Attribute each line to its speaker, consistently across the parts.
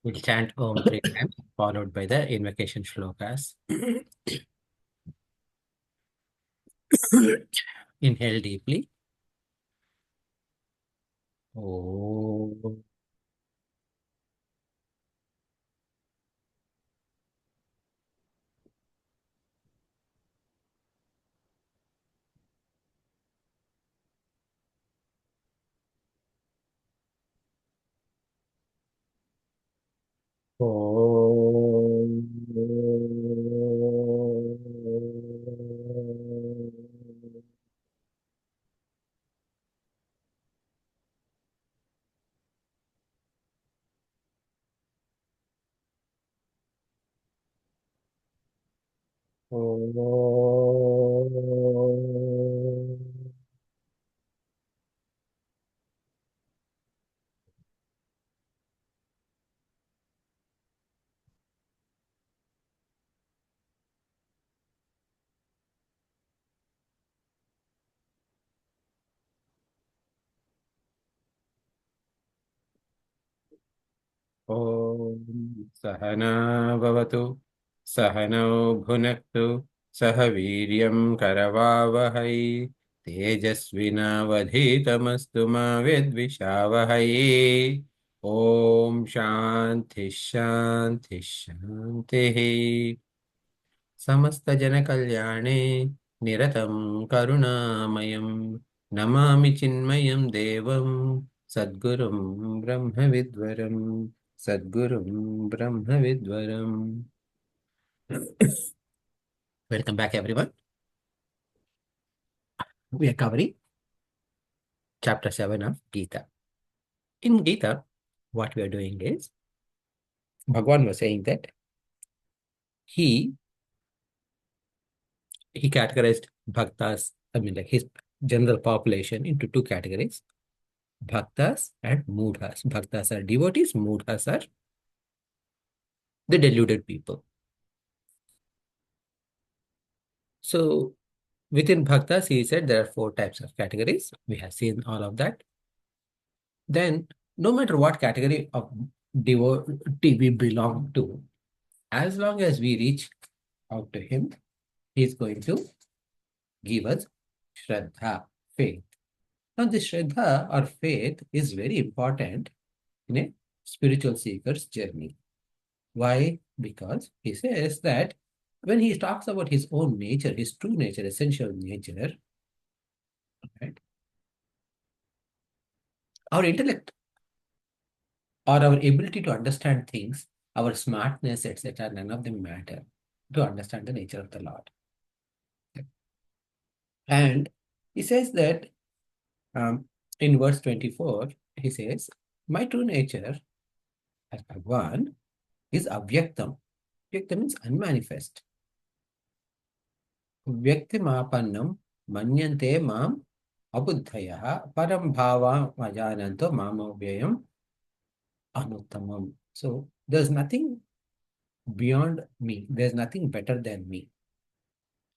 Speaker 1: We'll chant Om 3 times, followed by the invocation shlokas. Inhale deeply. Om. Om. Om Sahana Bhavatu Sahano Bhunaktu Sahaviryam Karavavahai Tejasvinavadhitamastu ma Vedvishavahai. Om Shanti Shanti Shanti. समस्त जन कल्याणे निरतं करुणामयं नमामि चिन्मयं देवं सद्गुरुं ब्रह्मविद्वरं सद्गुरुं ब्रह्मविद्वरं. Welcome back, everyone. We are covering chapter 7 of Gita. In Gita, what we are doing is Bhagwan was saying that he categorized bhaktas, I mean, like his general population, into two categories: bhaktas and mudhas. Bhaktas are devotees, mudhas are the deluded people. So within bhaktas, he said there are four types of categories. We have seen all of that. Then, no matter what category of devotee we belong to, as long as we reach out to him, he is going to give us Shraddha, faith. Now, this Shraddha or faith is very important in a spiritual seeker's journey. Why? Because he says that when he talks about his own nature, his true nature, essential nature, right, our intellect or our ability to understand things, our smartness, etc., none of them matter to understand the nature of the Lord. And he says that um, in verse 24, he says, my true nature as Bhagwan is avyaktam. Avyaktam means unmanifest. Vyaktimapannam manyante mam abuddhaya param bhava majananto mamavyayam anuttamam. So there's nothing beyond me. There's nothing better than me.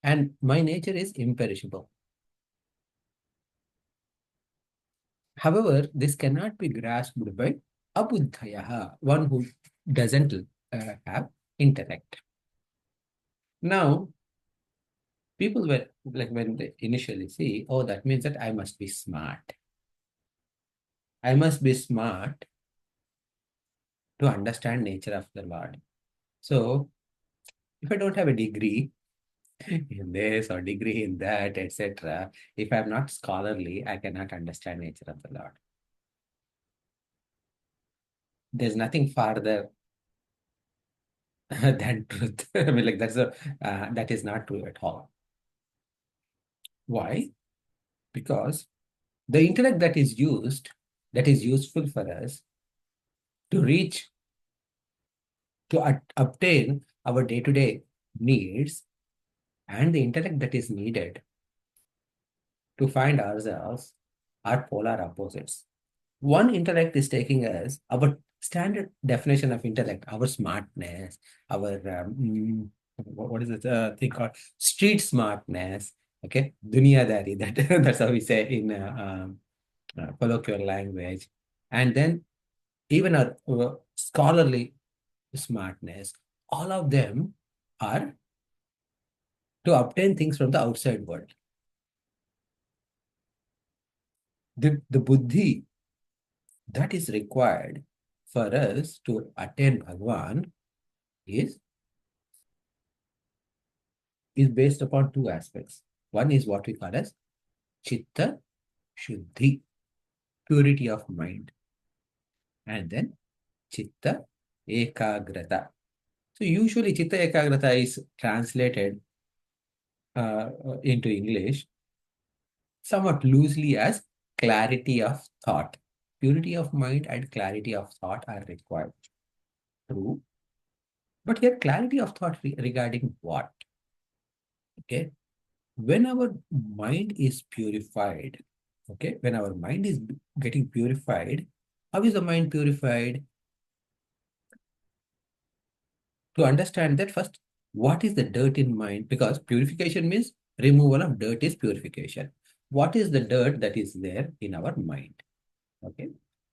Speaker 1: And my nature is imperishable. However, this cannot be grasped by abuddhaya, one who doesn't have intellect. Now, people were like when they initially see, oh, that means that I must be smart. I must be smart to understand nature of the Lord. So, if I don't have a degree in this or degree in that, etc., if I'm not scholarly, I cannot understand nature of the Lord. There's nothing farther than truth. I mean, like that is not true at all. Why? Because the intellect that is used, that is useful for us to reach, to obtain our day-to-day needs, and the intellect that is needed to find ourselves are polar opposites. One intellect is taking us, our standard definition of intellect, our smartness, our, what is it thing called? Street smartness, okay? Dunyadari, that's how we say in colloquial language. And then even our scholarly smartness, all of them are to obtain things from the outside world. The buddhi that is required for us to attain Bhagwan is, is based upon two aspects. One is what we call as chitta shuddhi, purity of mind, and then chitta ekagrata. So usually chitta ekagrata is translated into English somewhat loosely as clarity of thought. Purity of mind and clarity of thought are required. True. But here, clarity of thought regarding what? Okay. When our mind is purified, okay, when our mind is getting purified, how is the mind purified? To understand that first, what is the dirt in mind? Because purification means removal of dirt is purification. What is the dirt that is there in our mind? Okay.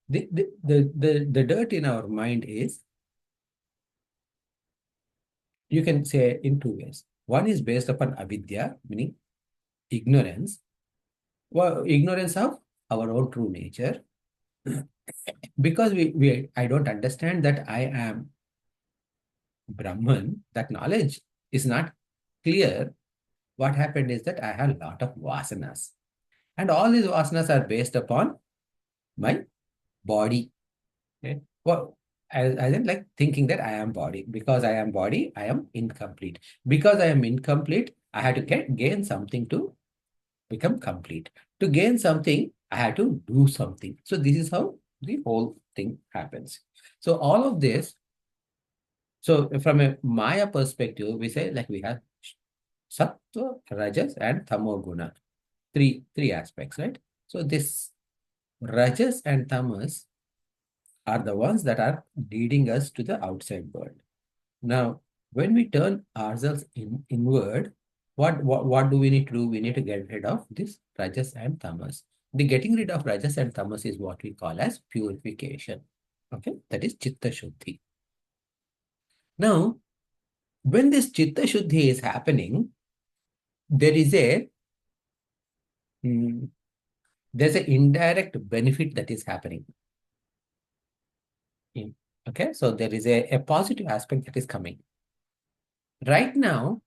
Speaker 1: The dirt in our mind is, you can say in two ways. One is based upon avidya, meaning ignorance, well, ignorance of our own true nature. Because I don't understand that I am Brahman, that knowledge is not clear. What happened is that I have a lot of vasanas. And all these vasanas are based upon my body. Okay? Well, I didn't like thinking that I am body. Because I am body, I am incomplete. Because I am incomplete, I had to gain something to become complete. To gain something, I had to do something. So this is how the whole thing happens. So all of this, so from a Maya perspective, we say like we have Sattva, Rajas, and Tamo Guna. Three aspects, right? So this Rajas and Tamas are the ones that are leading us to the outside world. Now, when we turn ourselves inward, what do we need to do? We need to get rid of this Rajas and Tamas. The getting rid of Rajas and Tamas is what we call as purification. Okay, that is Chitta Shuddhi. Now, when this Chitta Shuddhi is happening, there is a mm, there's an indirect benefit that is happening. Okay, so there is a positive aspect that is coming. Right now,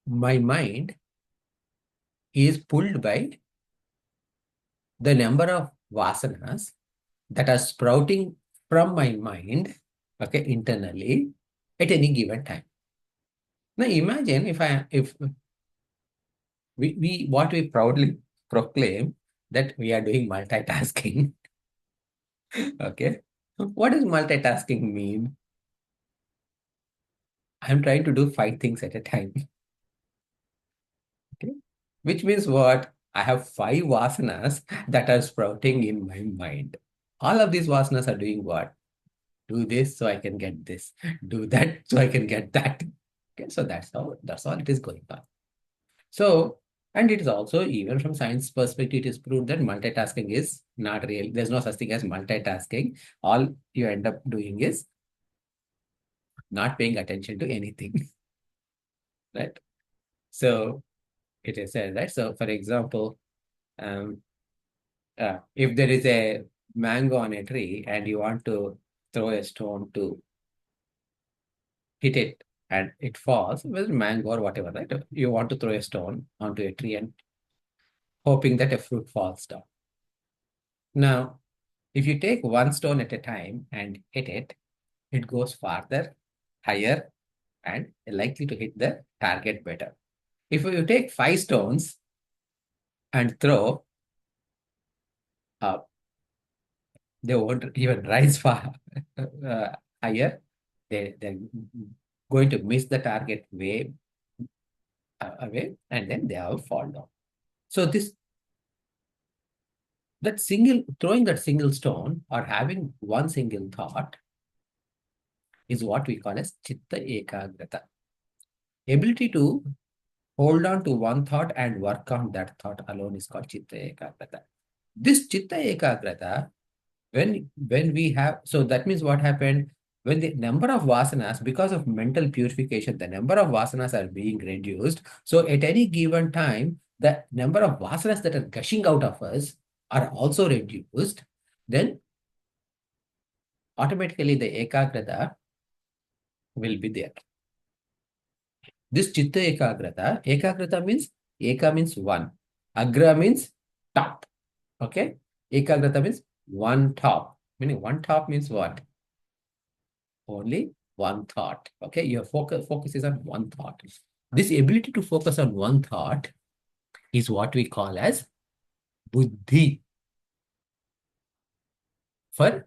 Speaker 1: my mind is pulled by the number of vasanas that are sprouting from my mind, okay, internally at any given time. Now imagine if we what we proudly proclaim that we are doing multitasking. Okay. What does multitasking mean? I'm trying to do 5 things at a time. Okay. Which means what? I have 5 vasanas that are sprouting in my mind. All of these vasanas are doing what? Do this so I can get this. Do that so I can get that. Okay, so that's all it is going on. So, and it is also, even from science perspective, it is proved that multitasking is not real. There's no such thing as multitasking. All you end up doing is not paying attention to anything. Right? So it is said, right? So for example, um, if there is a mango on a tree and you want to throw a stone to hit it and it falls, whether mango or whatever, right? You want to throw a stone onto a tree and hoping that a fruit falls down. Now, if you take one stone at a time and hit it, it goes farther, higher, and likely to hit the target better. If you take 5 stones and throw up, they won't even rise far higher. They're going to miss the target way away, and then they will fall down. So throwing that single stone or having one single thought is what we call as chitta ekagrata. Ability to hold on to one thought and work on that thought alone is called chitta ekagrata. This chitta ekagrata when we have, so that means what happened when the number of vasanas, because of mental purification, the number of vasanas are being reduced. So at any given time, the number of vasanas that are gushing out of us are also reduced. Then automatically the ekagrata will be there. This chitta ekagrata means eka means one, agra means top. Okay, ekagrata means one top, meaning one top means what? Only one thought. Okay, your focus is on one thought. This ability to focus on one thought is what we call as buddhi for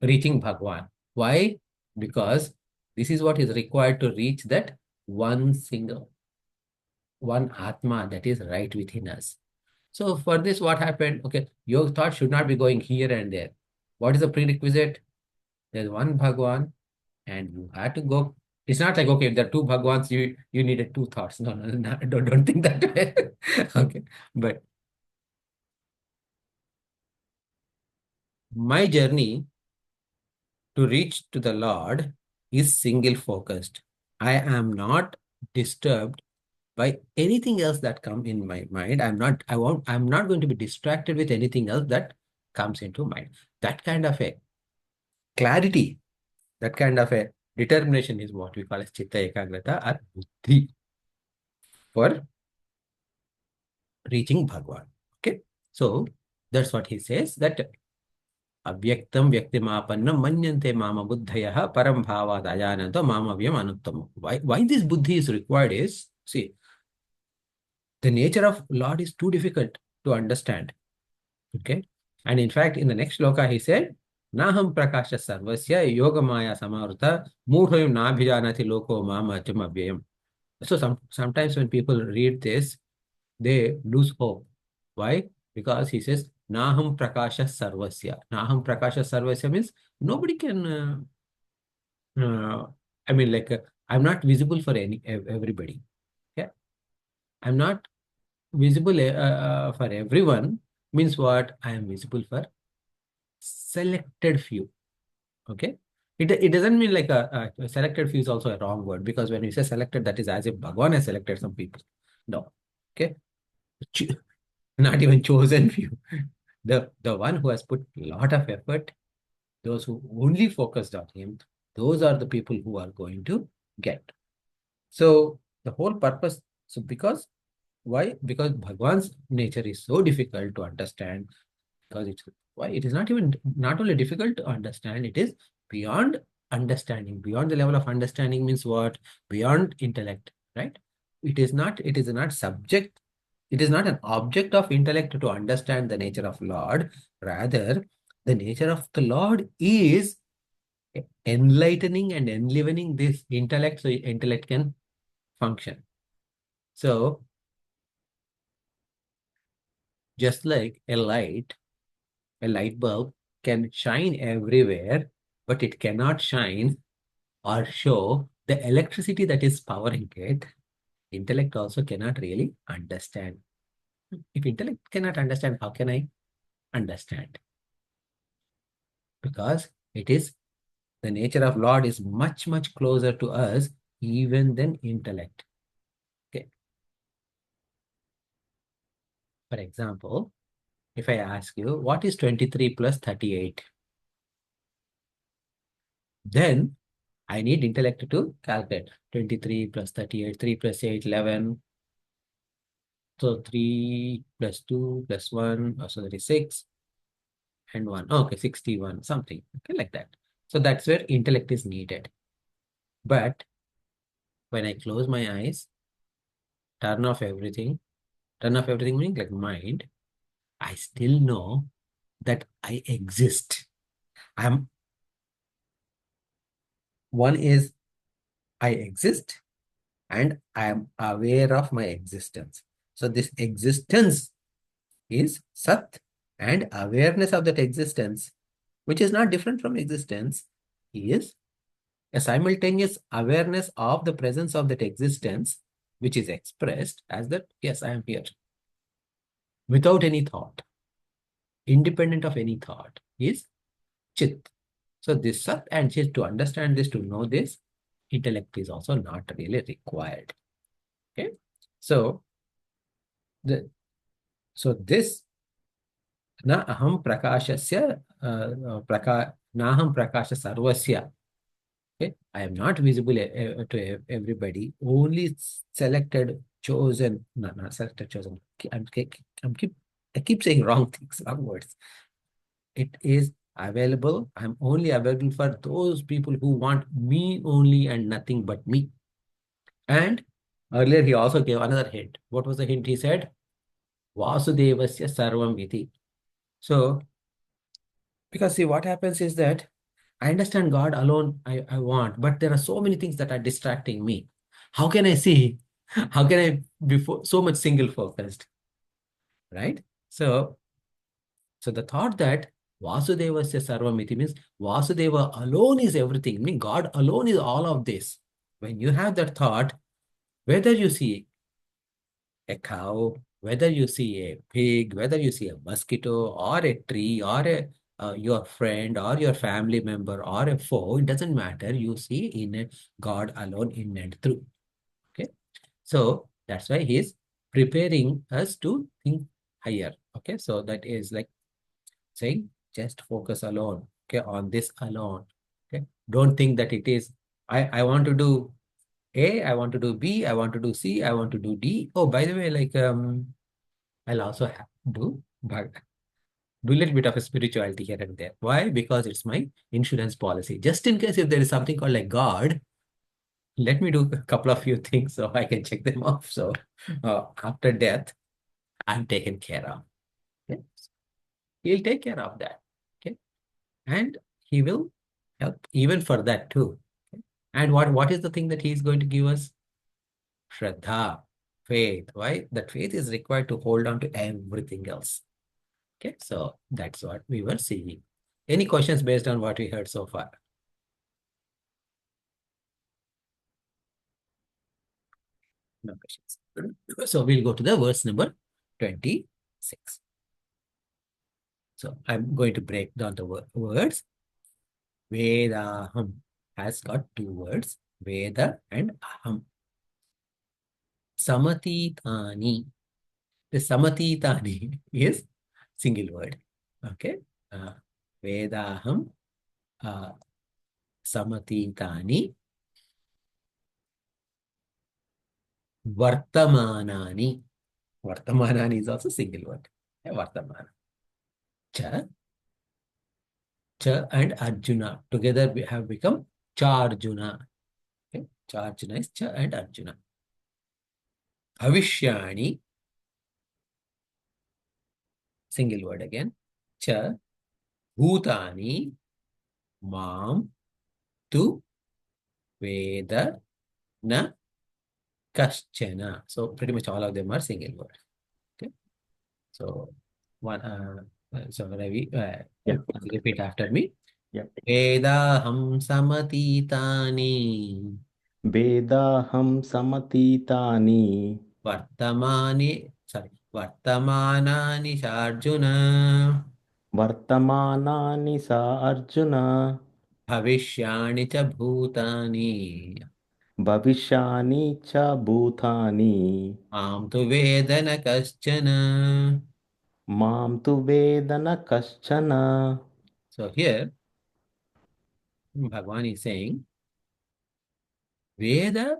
Speaker 1: reaching Bhagwan. Why? Because this is what is required to reach that one single, one Atma that is right within us. So for this, what happened? Okay, your thought should not be going here and there. What is the prerequisite? There's one Bhagwan, and you had to go. It's not like, okay, if there are two Bhagwans, you needed two thoughts. No, no, no, don't think that way. Okay, but my journey to reach to the Lord is single focused. I am not disturbed by anything else that come in my mind. I'm not going to be distracted with anything else that comes into mind. That kind of a clarity, that kind of a determination is what we call as chitta ekagrata or buddhi for reaching Bhagwan. Okay, so that's what he says, that avyaktam vyaktimapannam manyante mama buddhayah param bhavat ajananto mamavyam anuttamam. Why this buddhi is required is, see, the nature of Lord is too difficult to understand. Okay, and in fact, in the next shloka, he said, Naham prakasha sarvasya yoga maya samaruta mudhoyam nabhijanati loko mama avyayam. So sometimes when people read this, they lose hope. Why? Because he says, Naham Prakasha Sarvasya. Naham Prakasha Sarvasya means nobody can, I mean, like, I'm not visible for everybody. Yeah. I'm not visible for everyone, means what? I am visible for selected few. Okay. It doesn't mean like a selected few is also a wrong word, because when you say selected, that is as if Bhagwan has selected some people. No. Okay. Not even chosen few. The one who has put a lot of effort, those who only focused on him, those are the people who are going to get. So the whole purpose, so because why? Because Bhagwan's nature is so difficult to understand, because it's why it is not only difficult to understand, it is beyond understanding. Beyond the level of understanding means what? Beyond intellect, right? It is not subject, it is not an object of intellect to understand the nature of Lord. Rather, the nature of the Lord is enlightening and enlivening this intellect so intellect can function. So, just like a light bulb can shine everywhere, but it cannot shine or show the electricity that is powering it. Intellect also cannot really understand. If intellect cannot understand, how can I understand? Because it is the nature of Lord is much, much closer to us even than intellect. Okay. For example, if I ask you, what is 23 plus 38? Then I need intellect to calculate. 23 plus 38, 3 plus 8, 11. So 3 plus 2 plus 1, so that is 6 and 1. Okay, 61, something. Okay, like that. So that's where intellect is needed. But when I close my eyes, turn off everything meaning like mind, I still know that I exist. I'm One is I exist and I am aware of my existence. So this existence is Sat, and awareness of that existence, which is not different from existence, is a simultaneous awareness of the presence of that existence, which is expressed as that, yes, I am here, without any thought. independent of any thought, is Chit. So this Sat and Chit, to understand this, to know this, intellect is also not really required. Okay. So the this na aham prakashasya praka naham prakasha sarvasya. Okay, I am not visible to everybody. Only selected, chosen, no, not selected, chosen. I'm, I'm keep, I keep saying wrong things, wrong words. It is available. I'm only available for those people who want me only and nothing but me. And earlier he also gave another hint. What was the hint he said? Vasudevasya sarvam iti. So, because see, what happens is that I understand God alone I want, but there are so many things that are distracting me. How can I see? How can I be so much single focused? Right? So the thought that Vasudevasya Sarvamiti means Vasudeva alone is everything. I mean, God alone is all of this. When you have that thought, whether you see a cow, whether you see a pig, whether you see a mosquito or a tree or your friend or your family member or a foe, it doesn't matter. You see in a God alone in and through. Okay. So that's why he's preparing us to think higher. Okay. So that is like saying just focus alone. Okay. On this alone. Okay. Don't think that it is, I want to do A, I want to do B, I want to do C, I want to do D. Oh, by the way, like I'll also but do a little bit of a spirituality here and there. Why? Because it's my insurance policy. Just in case if there is something called like God, let me do a couple of few things so I can check them off. So after death, I'm taken care of. Okay? He'll take care of that. Okay. And he will help even for that too. Okay? And what is the thing that he's going to give us? Shraddha, faith. Why? That faith is required to hold on to everything else. Okay, so that's what we were seeing. Any questions based on what we heard so far? No questions. So we'll go to the verse number 26. So I'm going to break down the words. Vedaham has got two words, Veda and Aham. Samatitani. The Samatitani is single word. Okay. Vedaham Samatitani Vartamanani. Vartamanani is also single word. Vartamana. Cha, Cha and Arjuna. Together we have become Charjuna. Okay. Charjuna is Cha and Arjuna. Bhavishyani, single word again. Cha, Bhutani, Mam, Tu, Veda, Na, Kaschana. So pretty much all of them are single word. Okay. So so Ravi,
Speaker 2: Yeah.
Speaker 1: repeat after me.
Speaker 2: Yeah.
Speaker 1: Vedaham samatitani
Speaker 2: वेदाहं समतीतानि
Speaker 1: Vartamanani Sarjuna
Speaker 2: वर्तमानानि सा Arjun
Speaker 1: Bhavishyani cha bhutani
Speaker 2: भविष्यानि च भूतानि
Speaker 1: Mam tu vedana kaschana.
Speaker 2: मां तु वेद न कश्चन.
Speaker 1: So here Bhagavan is saying Veda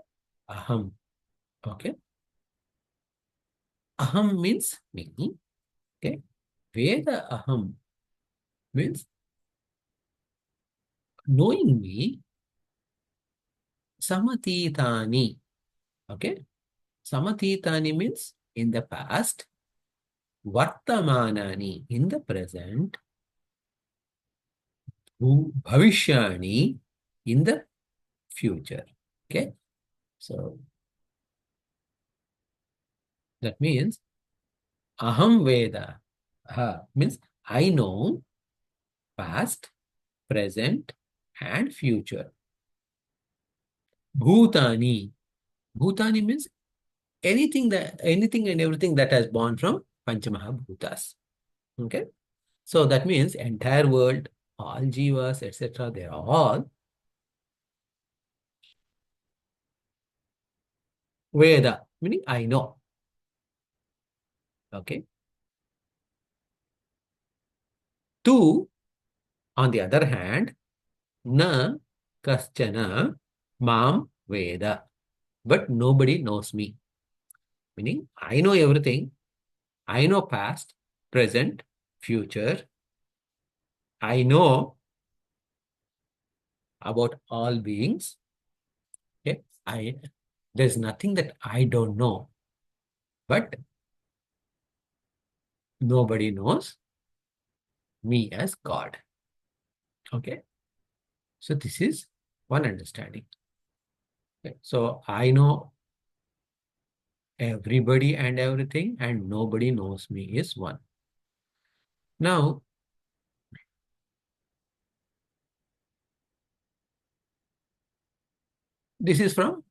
Speaker 1: Aham. Okay. Aham means me. Okay. Veda Aham means knowing me. Samatitani. Okay. Samatitani means in the past. Vartamanani in the present. Bhavishyani in the future. Okay. So that means Aham Veda means I know past, present, and future. Bhutani. Bhutani means anything and everything that has born from Panchamahabhutas. Okay. So that means entire world, all jivas, etc., they are all Veda, meaning I know. Okay. Two, on the other hand, na kaschana mam Veda, but nobody knows me. Meaning I know everything. I know past, present, future. I know about all beings. Okay. There's nothing that I don't know, but nobody knows me as God. Okay. So this is one understanding. Okay. So I know everybody and everything, and nobody knows me is one. Now, this is from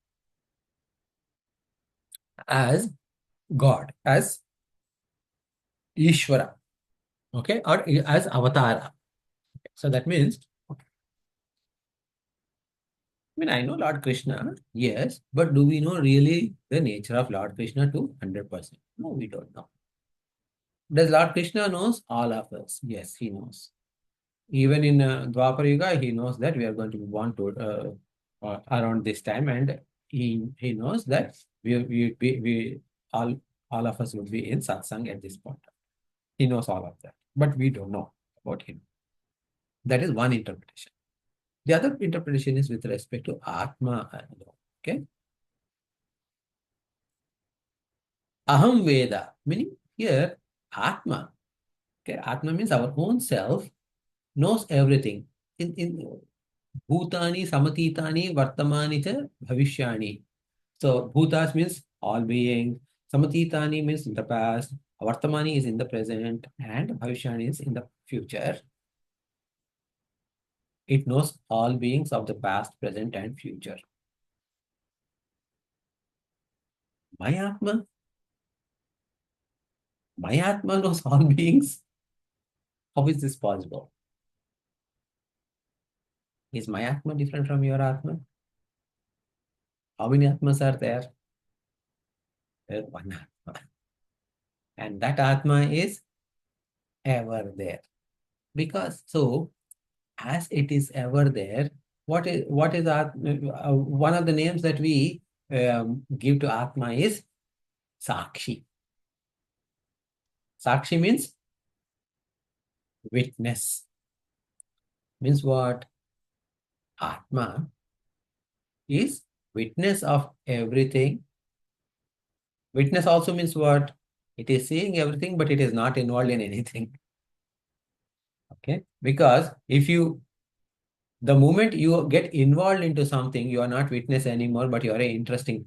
Speaker 1: as God, as Ishvara, okay, or as Avatara. So that means, I mean, I know Lord Krishna, yes, but do we know really the nature of Lord Krishna to 100%? No, we don't know. Does Lord Krishna knows all of us? Yes, he knows. Even in Dwapar Yuga, he knows that we are going to be born to around this time, and he knows that we all of us would be in satsang at this point. He knows all of that, but we don't know about him. That is one interpretation. The other interpretation is with respect to Atma. Okay, Aham Veda, meaning here Atma. Okay, Atma means our own self knows everything. In Bhutani, Samatitani, Vartamani, cha Bhavishyani. So Bhutas means all beings, Samatitani means in the past, Vartamani is in the present, and Bhavishyani is in the future. It knows all beings of the past, present, and future. My Atma, my Atma knows all beings. How is this possible? Is my Atma different from your Atma? How many Atmas are there? There is one Atma. And that Atma is ever there. Because so, as it is ever there, what is one of the names that we give to Atma is Sakshi. Sakshi means witness. Means what? Atma is witness of everything. Witness also means what? It is seeing everything, but it is not involved in anything. Okay? Because the moment you get involved into something, you are not witness anymore, but you are an interested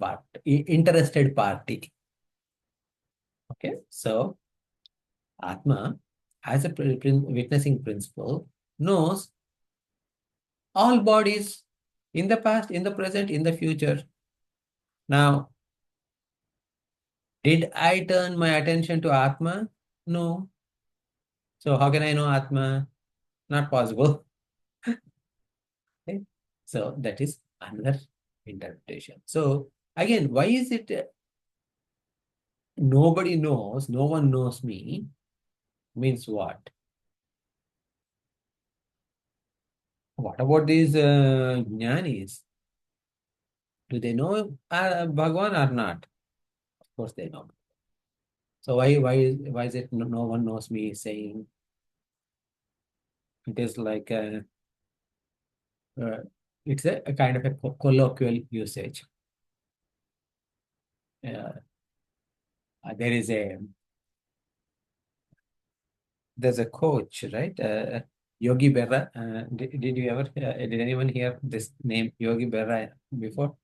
Speaker 1: party. Okay? So, Atma, as a witnessing principle, knows all bodies in the past, in the present, in the future. Now, did I turn my attention to Atma? No. So, how can I know Atma? Not possible. Okay? So, that is another interpretation. So, again, why is it nobody knows, no one knows me? Means what? What about these jnanis? Do they know Bhagwan or not? Of course they know. So why is it no one knows me saying it is like uh, it's a kind of a colloquial usage. Uh, there is there's a coach, right? Yogi Berra. Did you ever did anyone hear this name Yogi Berra before?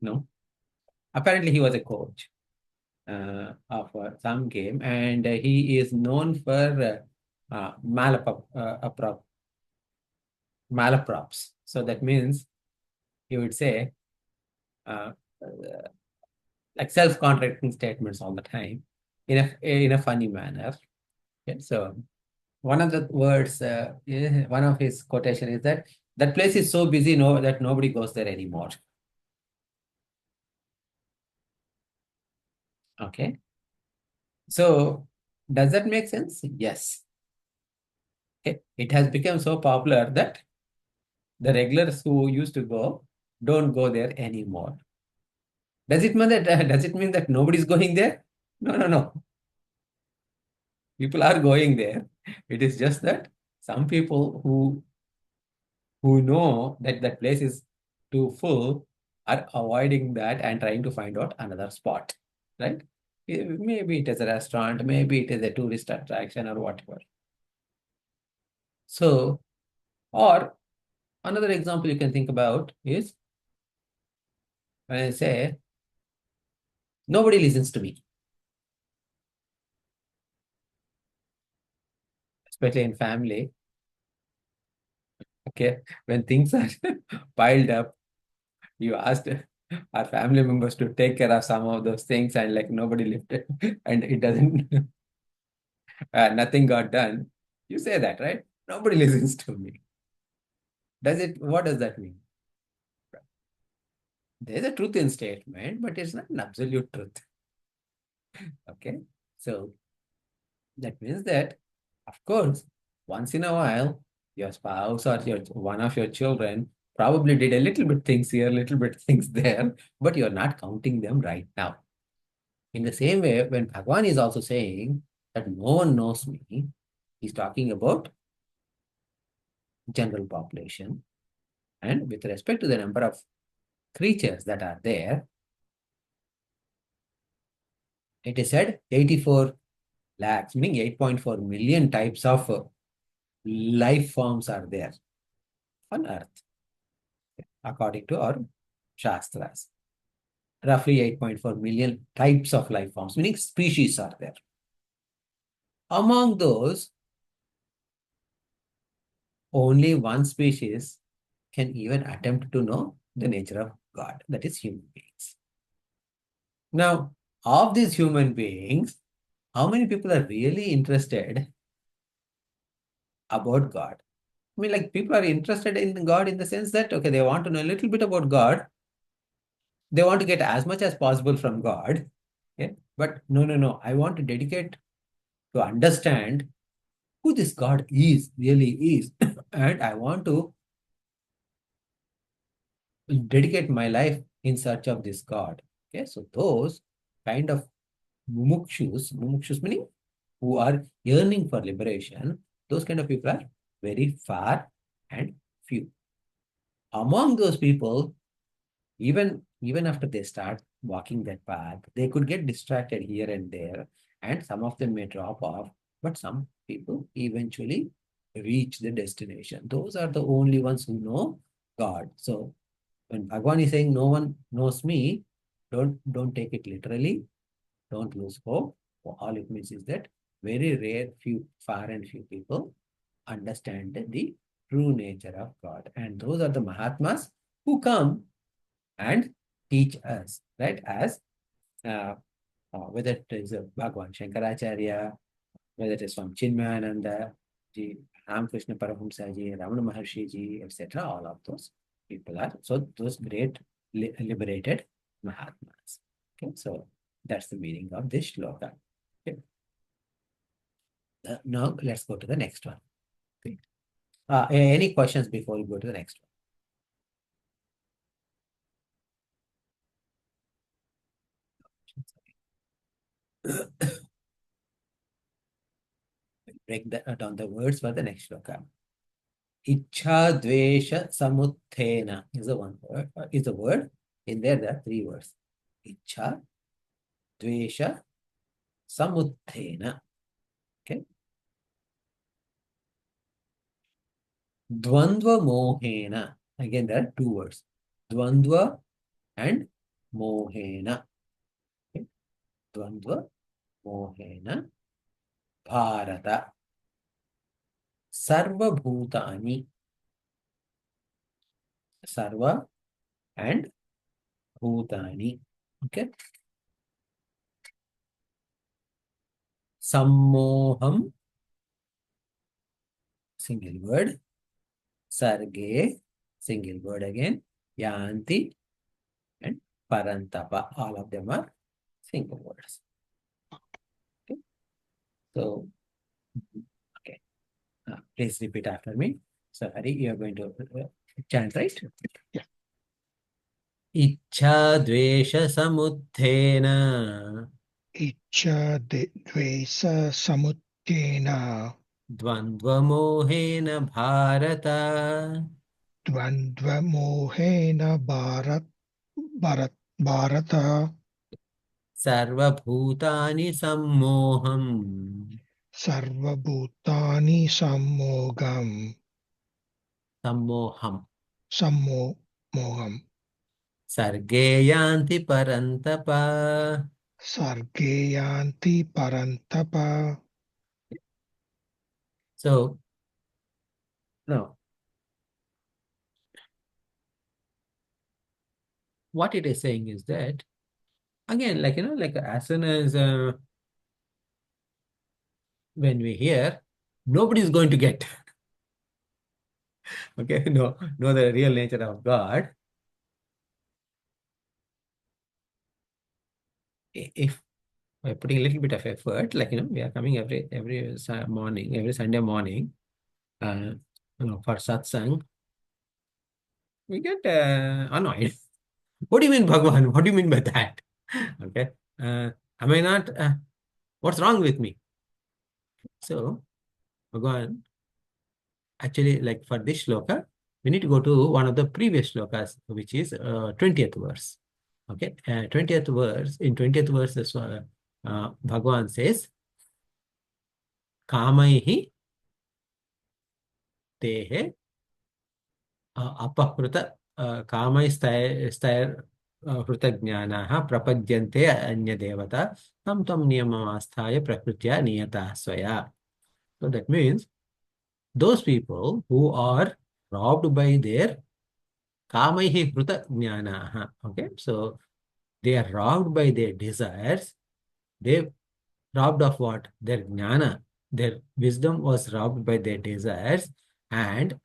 Speaker 1: No. Apparently he was a coach of some game, and he is known for malaprops. So that means he would say uh, like self-contradicting statements all the time. in a funny manner. Okay, so one of the words, one of his quotation is that that place is so busy no, that nobody goes there anymore. Okay, so does that make sense? Yes. Okay. It has become so popular that the regulars who used to go don't go there anymore. Does it mean that does it mean that nobody's going there? No, no, no. People are going there. It is just that some people who know that that place is too full are avoiding that and trying to find out another spot, right? Maybe it is a restaurant, maybe it is a tourist attraction or whatever. So, or another example you can think about is when I say nobody listens to me, especially in family. Okay, when things are piled up, you asked our family members to take care of some of those things, and like nobody lifted, and it doesn't, nothing got done. You say that, right? Nobody listens to me. Does it? What does that mean? There's a truth in statement, but it's not an absolute truth. Okay, so that means that, of course, once in a while, your spouse or your one of your children probably did a little bit things here, little bit things there, but you're not counting them right now. In the same way, when Bhagwan is also saying that no one knows me, he's talking about general population. And with respect to the number of creatures that are there, it is said 84 lakhs, meaning 8.4 million types of life forms are there on Earth, according to our Shastras. Roughly 8.4 million types of life forms, meaning species are there. Among those, only one species can even attempt to know the nature of God, that is human beings. Now, of these human beings, how many people are really interested about God? I mean, like people are interested in God in the sense that, okay, they want to know a little bit about God. They want to get as much as possible from God. Okay? But no, no, no. I want to dedicate to understand who this God is, really is. And I want to dedicate my life in search of this God. Okay, so those kind of mumukshus meaning who are yearning for liberation, those kind of people are very far and few. Among those people, even after they start walking that path, they could get distracted here and there, and some of them may drop off, but some people eventually reach the destination. Those are the only ones who know God. So when Bhagwan is saying no one knows me, don't take it literally. Don't lose hope. All it means is that very rare, few, far and few people understand the true nature of God. And those are the Mahatmas who come and teach us, right? As uh, whether it is Bhagwan Shankaracharya, whether it is from Chinmayananda ji, Ramakrishna Paramahamsa ji, Ramana Maharshi ji, etc. All of those people are so those great liberated Mahatmas. Okay, so that's the meaning of this shloka. Okay. Now let's go to the next one. Okay. Any questions before we go to the next one? Break down the words for the next shloka. Ichha dvesha samuthena is the one word. Is the word. In there are three words. Ichha dvesha samuthena. Okay. Dvandva mohena. Again, there are two words. Dvandva and mohena. Okay. Dvandva mohena bharata. Sarva bhutani. Sarva and bhutani. Okay. sammoham, single word, sarge, single word again, yanti, and parantapa. All of them are single words. Okay. So, okay. Please repeat after me. So, Hari, you are going to chant, right?
Speaker 3: Yeah.
Speaker 1: Ichha dvesha samuddhena
Speaker 3: Icha dvesa samuttena
Speaker 1: dvandvamohena bharata
Speaker 3: dvandva mohena bharata
Speaker 1: sarvabhutani sammoham
Speaker 3: sarvabhutani sammogam
Speaker 1: sammoham
Speaker 3: sammoham
Speaker 1: sarge yanti parantapa.
Speaker 3: sargeyanti parantapa.
Speaker 1: So now what it is saying is that again, like like as soon as when we hear, nobody is going to get okay, no, know the real nature of God. If by putting a little bit of effort, like we are coming every morning, every Sunday morning, uh, for satsang, we get annoyed. What do you mean, Bhagwan? What do you mean by that? Okay, am I not? What's wrong with me? So, Bhagwan, actually, like for this shloka, we need to go to one of the previous shlokas, which is 20th verse. Okay, 20th verse. In 20th verse, Bhagwan says, "Kamaihi tehe अपहृत कामैस्तैर् हृतज्ञानाः प्रपद्यन्ते अन्यदेवता तं तं नियममास्थाय प्रकृत्या नियताः स्वया." So that means those people who are robbed by their kamaihi hruta jnanaha. Okay, so they are robbed by their desires. They robbed of what? Their jnana. Their wisdom was robbed by their desires, and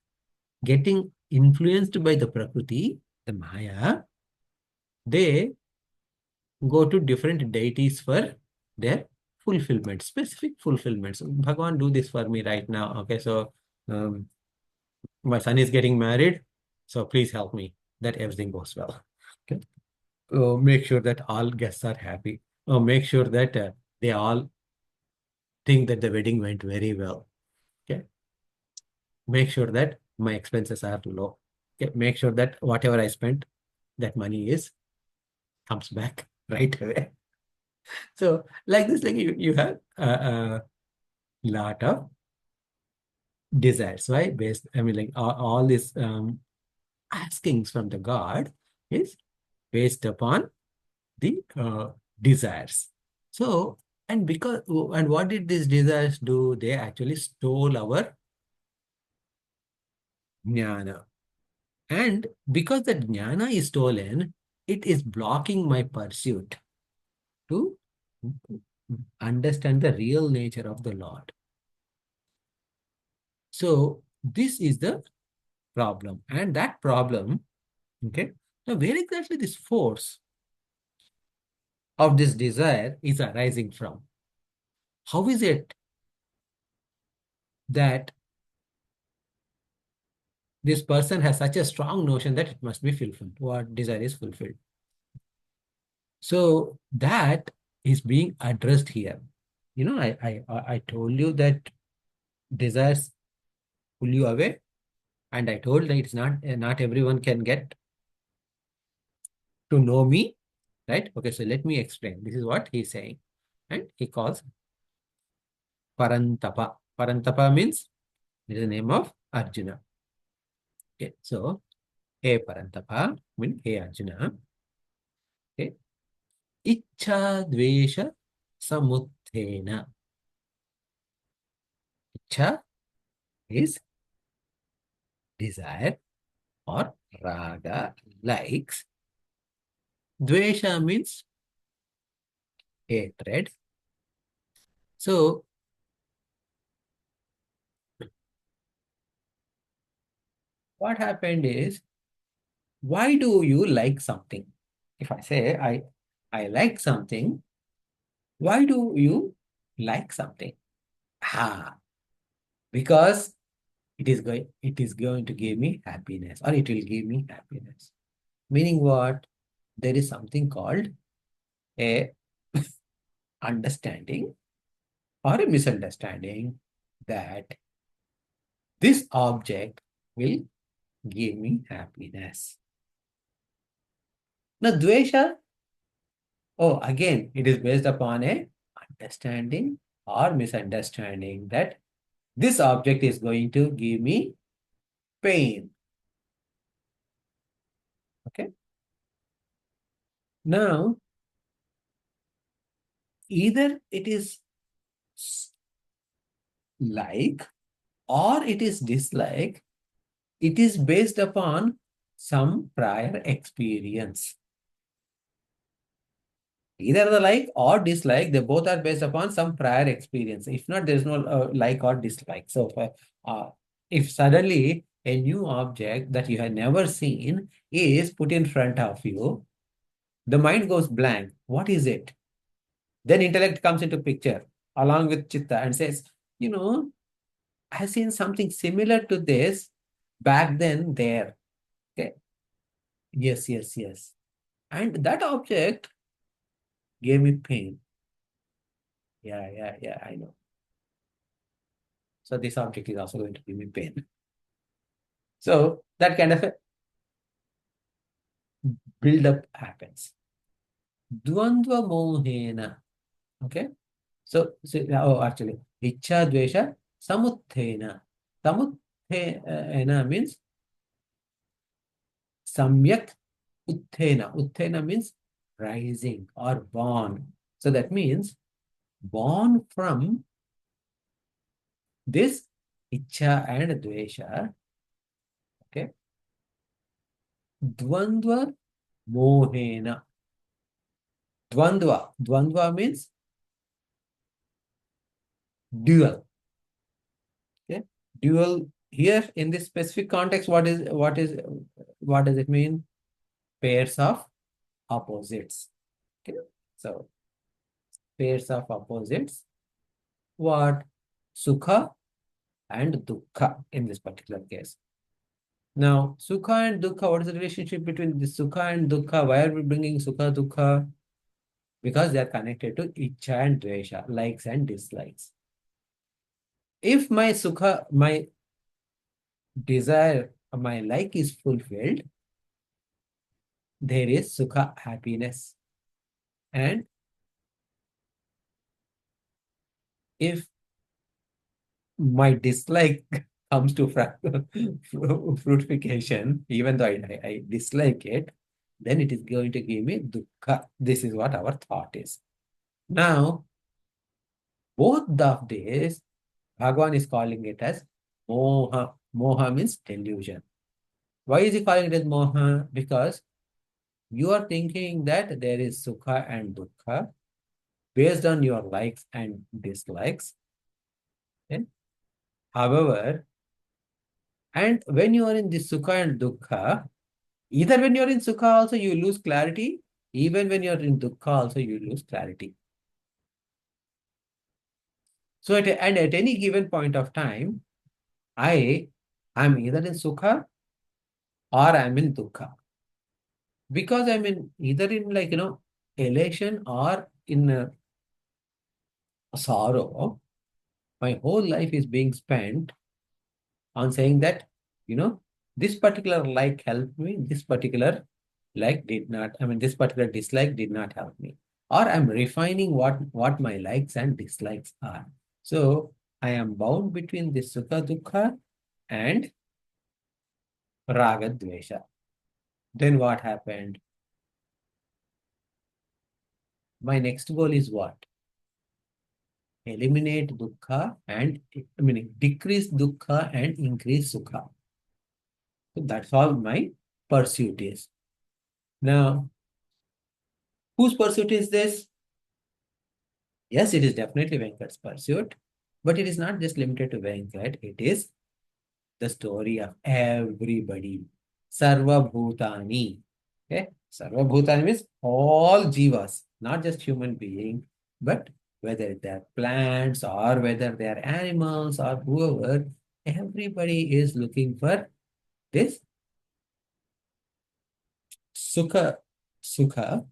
Speaker 1: getting influenced by the Prakriti, the Maya, they go to different deities for their fulfillment, specific fulfillments. Bhagavan, do this for me right now. Okay, so um, my son is getting married, so please help me that everything goes well. Okay, make sure that all guests are happy. Make sure that they all think that the wedding went very well. Okay, make sure that my expenses are low. Okay, make sure that whatever I spent, that money comes back right away. So like this, like you have a lot of desires, right? Based, I mean, like all these askings from the God is based upon the desires. So, and what did these desires do? They actually stole our jnana. And because the jnana is stolen, it is blocking my pursuit to understand the real nature of the Lord. So this is the problem. And that problem, okay, now where exactly this force of this desire is arising from? How is it that this person has such a strong notion that it must be fulfilled, what desire is fulfilled? So that is being addressed here. I told you that desires pull you away, and I told that it's not everyone can get to know me, right? Okay, so let me explain. This is what he's saying, and he calls Parantapa. Parantapa means it is the name of Arjuna. Okay, so Hey Parantapa means Hey Arjuna. Okay, Ichha Dvesha Samuthena. Ichha is desire or raga, likes. Dvesha means hatred. So what happened is, why do you like something? If I say I like something, why do you like something? Ah, because it is going to give me happiness, or it will give me happiness. Meaning what? There is something called a understanding or a misunderstanding that this object will give me happiness. Now, dvesha, oh, again, it is based upon a understanding or misunderstanding that this object is going to give me pain. Okay. Now, either it is like or it is dislike, it is based upon some prior experience. Either the like or dislike, they both are based upon some prior experience. If not, there's no like or dislike. So if suddenly a new object that you have never seen is put in front of you, the mind goes blank. What is it? Then intellect comes into picture along with chitta and says, you know, I've seen something similar to this back then there. Okay. Yes, yes, yes. And that object gave me pain. Yeah, yeah, yeah, I know. So this object is also going to give me pain. So that kind of a build-up happens. Dvandva mohena. Okay. So, actually, ichcha dvesha samuthena. Samuthena means samyak uthena. Uthena means rising or born. So that means born from this ichcha and dvesha. Okay. Dvandva mohena. Dvandva. Dvandva means dual. Okay. Dual here in this specific context, what does it mean? Pairs of opposites. Okay. So pairs of opposites. What? Sukha and dukkha in this particular case. Now, sukha and dukkha, what is the relationship between the sukha and dukkha? Why are we bringing sukha, dukkha? Because they are connected to ichcha and dvesha, likes and dislikes. If my sukha, my desire, my like is fulfilled, there is sukha, happiness. And if my dislike comes to fruitification, even though I dislike it, then it is going to give me dukkha. This is what our thought is. Now, both of these, Bhagavan is calling it as moha. Moha means delusion. Why is he calling it as moha? Because you are thinking that there is sukha and dukkha based on your likes and dislikes. Okay? However, and when you are in this sukha and dukkha, either when you're in sukha also you lose clarity, even when you're in dukkha also you lose clarity. So and at any given point of time, I am either in sukha or I'm in dukkha. Because I'm in either in elation or in sorrow, my whole life is being spent on saying that, this particular like helped me, this particular like did not, this particular dislike did not help me. Or I'm refining what my likes and dislikes are. So I am bound between this sukha dukkha and raga dvesha. Then what happened? My next goal is what? Eliminate dukkha and, decrease dukkha and increase sukha. So that's all my pursuit is. Now, whose pursuit is this? Yes, it is definitely Venkat's pursuit, but it is not just limited to Venkat. It is the story of everybody. Sarva Bhutani. Okay? Sarva Bhutani means all jivas, not just human being, but whether they're plants or whether they're animals or whoever, everybody is looking for this sukha, sukha,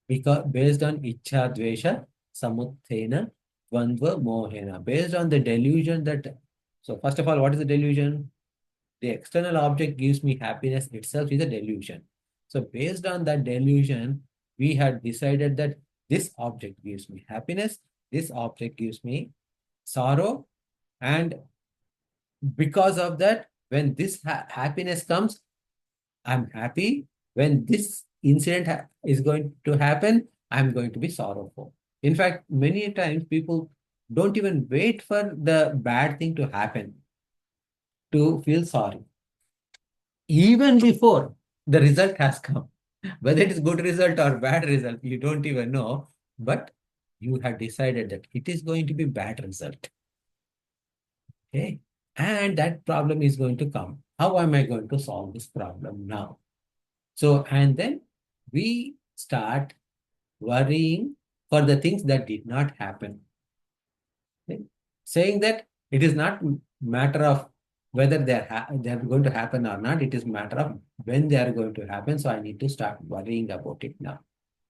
Speaker 1: because based on ichha dvesha samuthena dvandva mohena, based on the delusion that. So first of all, what is the delusion? The external object gives me happiness itself is a delusion. So based on that delusion, we had decided that this object gives me happiness, this object gives me sorrow, and because of that, when this happiness comes, I'm happy. When this incident is going to happen, I'm going to be sorrowful. In fact, many times people don't even wait for the bad thing to happen to feel sorry. Even before the result has come, whether it is good result or bad result, you don't even know, but you have decided that it is going to be bad result. Okay. And that problem is going to come. How am I going to solve this problem now? So, and then we start worrying for the things that did not happen. Okay? Saying that it is not matter of whether they're going to happen or not. It is matter of when they are going to happen. So I need to start worrying about it now.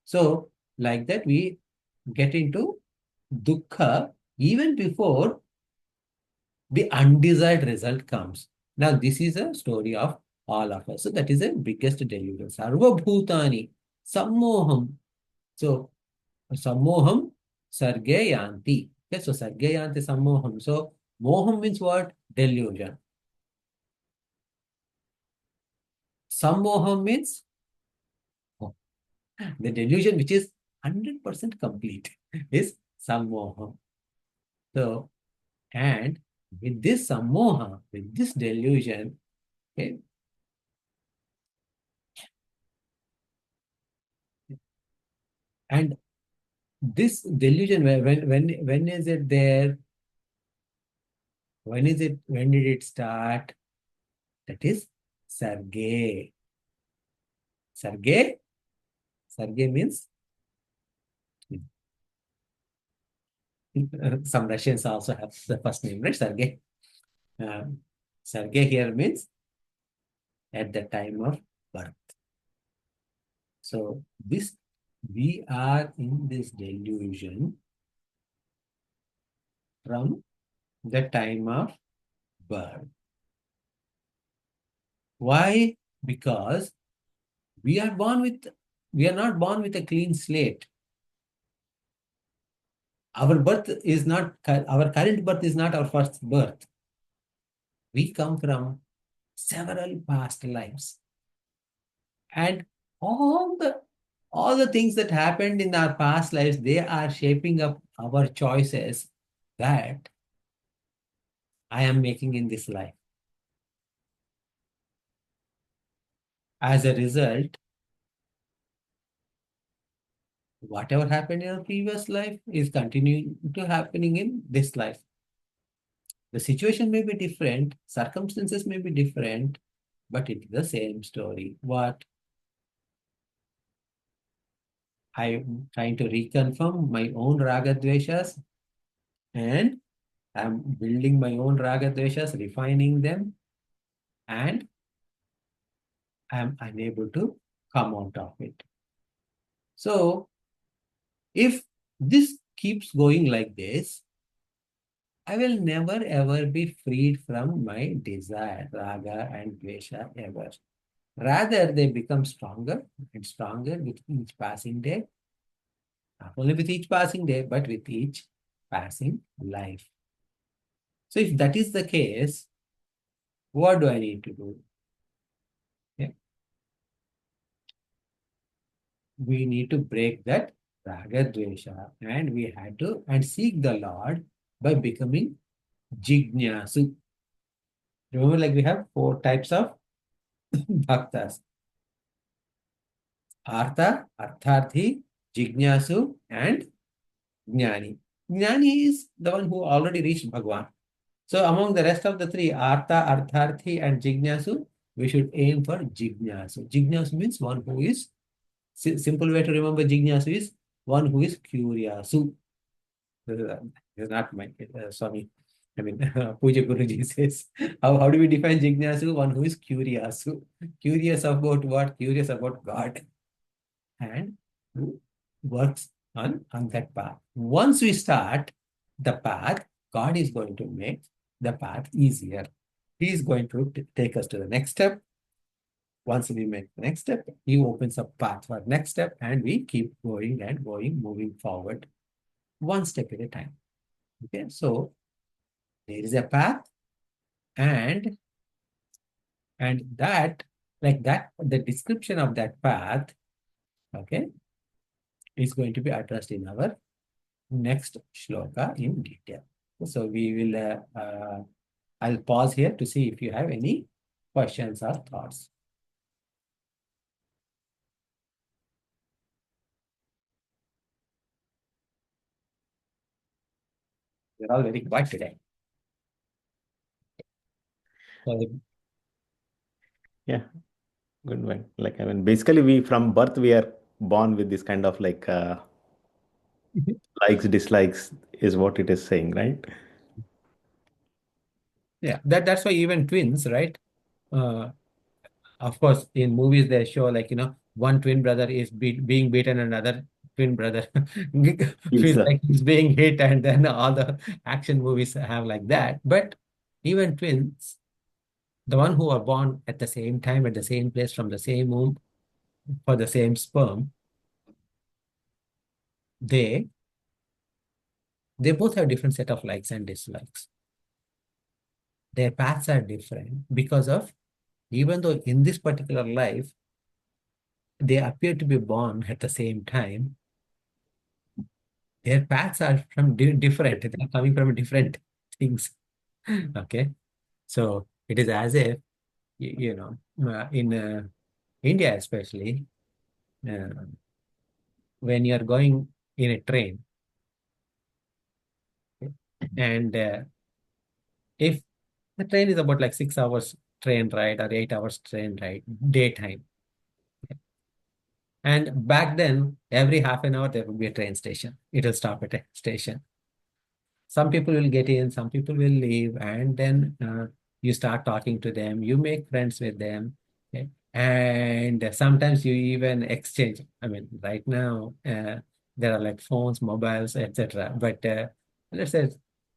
Speaker 1: So like that, we get into dukkha even before the undesired result comes. Now, this is a story of all of us. So that is the biggest delusion. Sarva bhutani sammoham. So sammoham sarge yanti. Okay, so sarge yanti sammoham. So moham means what? Delusion. Sammoham means the delusion which is 100% complete is sammoham. So, and with this sammoha, with this delusion, okay, and this delusion, when is it there? When is it? When did it start? That is Sarge. Sarge. Sarge means some Russians also have the first name, right? Sergey. Sergey here means at the time of birth. So this we are in this delusion from the time of birth. Why? Because we are not born with a clean slate. Our birth is not, our current birth is not our first birth. We come from several past lives. And all the all the things that happened in our past lives, they are shaping up our choices that I am making in this life. As a result, whatever happened in our previous life is continuing to happening in this life. The situation may be different, circumstances may be different, but it is the same story. What I'm trying to reconfirm my own raga dveshas, and I'm building my own raga dveshas, refining them, and I'm unable to come out of it. So if this keeps going like this, I will never ever be freed from my desire, raga and dvesha ever. Rather, they become stronger and stronger with each passing day. Not only with each passing day, but with each passing life. So if that is the case, what do I need to do? Okay. We need to break that raga dvesha, and we had to and seek the Lord by becoming jignasu. Remember, like we have four types of bhaktas: artha, artharthi, jignasu, and Jnani. Jnani is the one who already reached Bhagwan. So among the rest of the three, Artha, Artharthi, and Jignasu, we should aim for Jignasu. Jignasu means one who is, simple way to remember Jignasu is one who is curious. This is not my Swami. I mean, Puja Guruji says, how do we define Jignasu? One who is curious. Curious about what? Curious about God. And who works on that path. Once we start the path, God is going to make the path easier. He is going to take us to the next step. Once we make the next step, He opens a path for next step, and we keep going and going, moving forward, one step at a time. Okay, so there is a path, and that, like that, the description of that path, okay, is going to be addressed in our next shloka in detail. So we will, I'll pause here to see if you have any questions or thoughts. You're all very quiet today. So,
Speaker 2: Yeah, good one. Like, I mean, basically, we from birth we are born with this kind of like likes, dislikes is what it is saying, right?
Speaker 1: yeah, that's why even twins, right? Uh, of course, in movies they show, like, one twin brother is being beaten, another twin brother
Speaker 2: Feels
Speaker 1: feels like he's being hit, and then all the action movies have like that. But even twins, the one who are born at the same time, at the same place, from the same womb, for the same sperm, they they both have different set of likes and dislikes. Their paths are different because of, even though in this particular life they appear to be born at the same time, their paths are from different. They're coming from different things. Okay, so it is as if, in India especially, uh, when you are going in a train, okay, and if the train is about like 6 hours train ride or 8 hours train ride, daytime. And back then, every half an hour, there would be a train station. It will stop at a station. Some people will get in, some people will leave, and then you start talking to them, you make friends with them. Okay? And sometimes you even exchange. I mean, right now, there are like phones, mobiles, etc. But let's say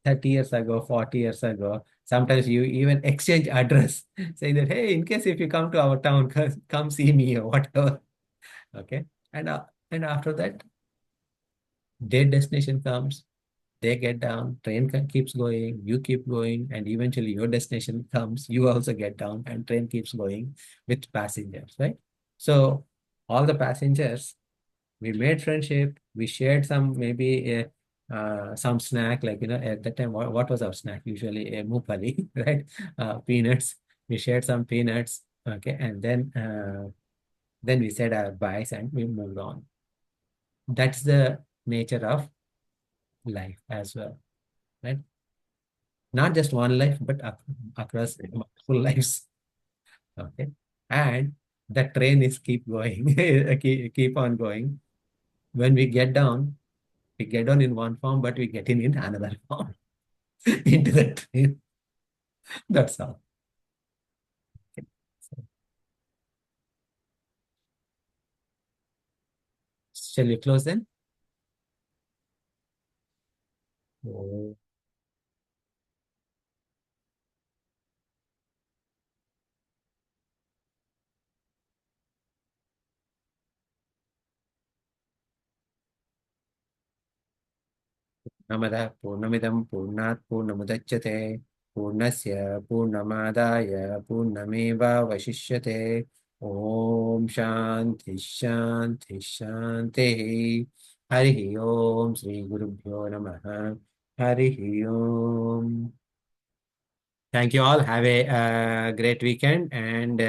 Speaker 1: 30 years ago, 40 years ago, sometimes you even exchange address, saying that, hey, in case if you come to our town, come see me or whatever. Okay. And after that, their destination comes, they get down, train keeps going, you keep going, and eventually your destination comes, you also get down, and train keeps going with passengers, right? So all the passengers, we made friendship, we shared some, maybe some snack, like, at that time, what was our snack? Usually a mupali, right? Peanuts. We shared some peanuts, okay, and then we said our byes and we moved on. That's the nature of life as well, right? Not just one life, but across multiple lives. Okay. And the train is keep going, keep on going. When we get down in one form, but we get in another form into the train. That's all. Okay. So, shall we close then? Oh. Namada Purnamidam Purnat Purnamudachyate Purnasya Purnamadaya Purnameva Vashishyate Om Shanti Shanti Shanti Harihi Om Sri Gurubhyo Namaha Harihi Om. Thank you all. Have a great weekend, and